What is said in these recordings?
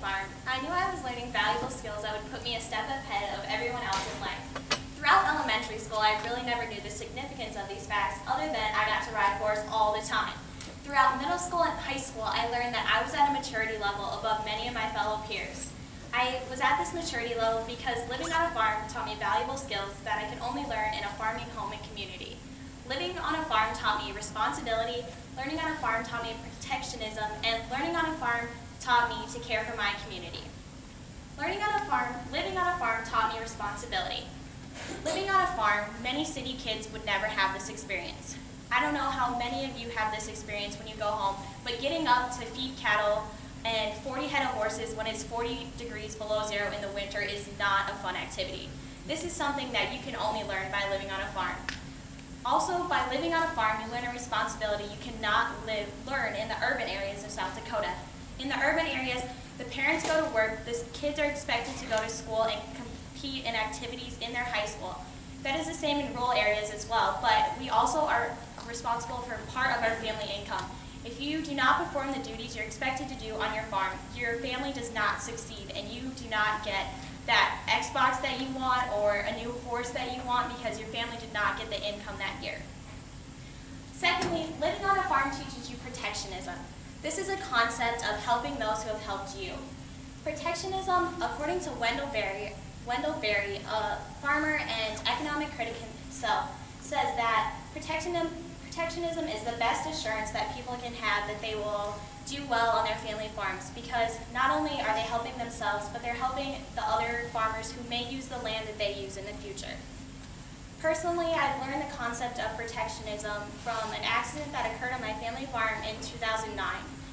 farm, I knew I was learning valuable skills that would put me a step ahead of everyone else in life. Throughout elementary school, I really never knew the significance of these facts other than I got to ride a horse all the time. Throughout middle school and high school, I learned that I was at a maturity level above many of my fellow peers. I was at this maturity level because living on a farm taught me valuable skills that I could only learn in a farming home and community. Living on a farm taught me responsibility, learning on a farm taught me protectionism, and learning on a farm taught me to care for my community. Living on a farm taught me responsibility. Living on a farm, many city kids would never have this experience. I don't know how many of you have this experience when you go home, but getting up to feed cattle and 40 head of horses when it's 40 degrees below zero in the winter is not a fun activity. This is something that you can only learn by living on a farm. Also, by living on a farm, you learn a responsibility you cannot learn in the urban areas of South Dakota. In the urban areas, the parents go to work, the kids are expected to go to school and compete in activities in their high school. That is the same in rural areas as well, but we also are responsible for part of our family income. If you do not perform the duties you're expected to do on your farm, your family does not succeed and you do not get that Xbox that you want or a new horse that you want because your family did not get the income that year. Secondly, living on a farm teaches you protectionism. This is a concept of helping those who have helped you. Protectionism, according to Wendell Berry, a farmer and economic critic himself, says that protectionism is the best assurance that people can have that they will do well on their family farms because not only are they helping themselves, but they're helping the other farmers who may use the land that they use in the future. Personally, I've learned the concept of protectionism from an accident that occurred on my family farm in 2009.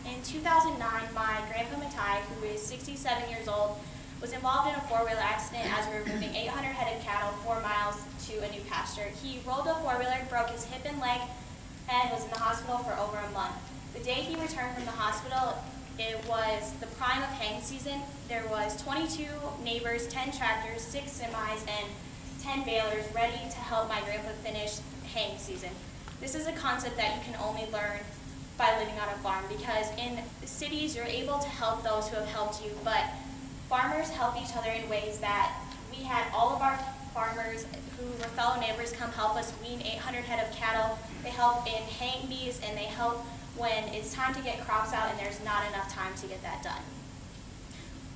In 2009, my grandpa Matai, who is 67 years old, was involved in a four-wheeler accident as we were moving 800 head of cattle 4 miles to a new pasture. He rolled a four-wheeler, broke his hip and leg, and was in the hospital for over a month. The day he returned from the hospital, it was the prime of haying season. There was 22 neighbors, 10 tractors, 6 semis, and 10 balers ready to help my grandpa finish haying season. This is a concept that you can only learn by living on a farm because in cities you're able to help those who have helped you, but farmers help each other in ways that we had all of our farmers who were fellow neighbors come help us wean 800 head of cattle. They help in haying bees and they help when it's time to get crops out and there's not enough time to get that done.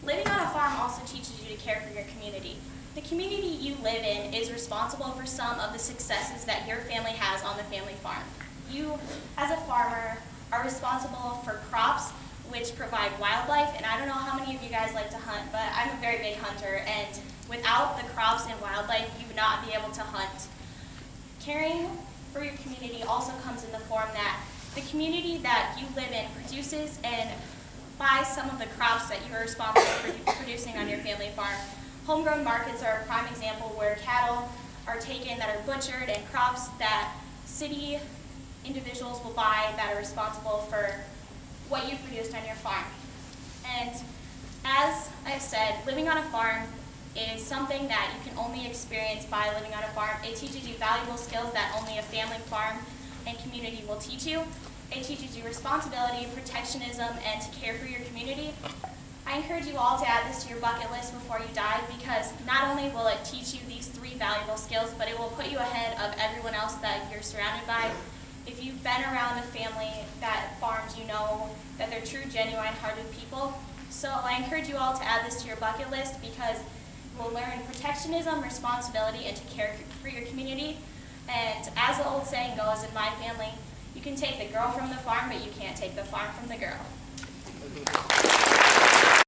Living on a farm also teaches you to care for your community. The community you live in is responsible for some of the successes that your family has on the family farm. You, as a farmer, are responsible for crops which provide wildlife, and I don't know how many of you guys like to hunt, but I'm a very big hunter, and without the crops and wildlife, you would not be able to hunt. Caring for your community also comes in the form that the community that you live in produces and buys some of the crops that you are responsible for producing on your family farm. Homegrown markets are a prime example where cattle are taken that are butchered and crops that city individuals will buy that are responsible for what you produced on your farm. And as I said, living on a farm is something that you can only experience by living on a farm. It teaches you valuable skills that only a family farm and community will teach you. It teaches you responsibility, protectionism, and to care for your community. I encourage you all to add this to your bucket list before you die because not only will it teach you these 3 valuable skills, but it will put you ahead of everyone else that you're surrounded by. If you've been around a family that farms, you know that they're true, genuine-hearted people. So I encourage you all to add this to your bucket list because you'll learn protectionism, responsibility, and to care for your community. And as the old saying goes in my family, you can take the girl from the farm, but you can't take the farm from the girl.